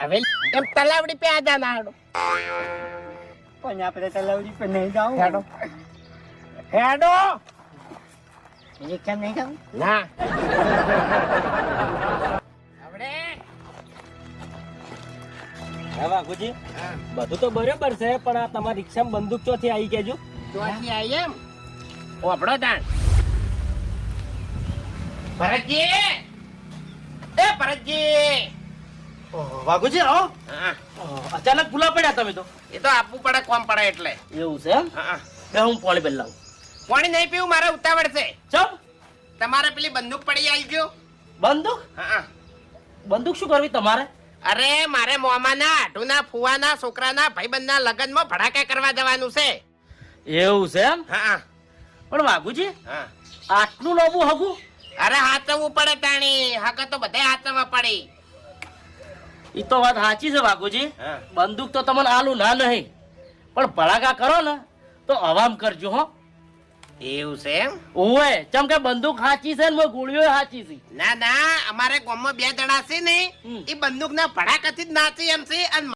હવે એમ તલાવડી પે આજા ના હેડો પણ આપણે તલાવડી પર નહીં જાવ હેડો હેડો રિક્ષા નહીં જાવ ના આવડે હા વાઘુજી બધું તો બરોબર છે પણ આ તમારી રિક્ષામાં બંદૂક ચોથી આવી કેજો ચોથી આઈ એમ ઓપડો તાણ ભરતજી એ ભરતજી વાઘુજી આવો હા અચાનક ભૂલા પડ્યા તમે તો એ તો આપવું પડે કોમ પડે એટલે એવું છે એમ હા બે હું પાણી પેલા પાણી નહીં પીવું મારે ઉતાવળ છે ચમ તમારે પેલી બંદૂક પડી આવી ગયો બંદૂક હા બંદૂક શું કરવી તમારે અરે મારે મોમાના આઢુના ફુવાના છોકરાના ભાઈબંધના લગ્નમાં ભડાકા કરવા જવાનું છે એવું છે એમ હા પણ વાઘુજી હા આટલું નવું હગું અરે હાચવવું પડે તાણી હક તો બધે હાચવવા પડે એ તો વાત સાચી છે વાઘુજી હા બંદૂક તો તમને આલું ના નહીં પણ ભડાકા કરો ને તો અવામ કરજો હો એવું છે એમ ઓવે ચમ કે બંદૂક સાચી છે ને ગોળીઓ સાચી છે ના ના અમારે ગામમાં બે જણા છે ને હમ. એ બંદૂક ના ભડાકાથી જ નાચી એમ છે અને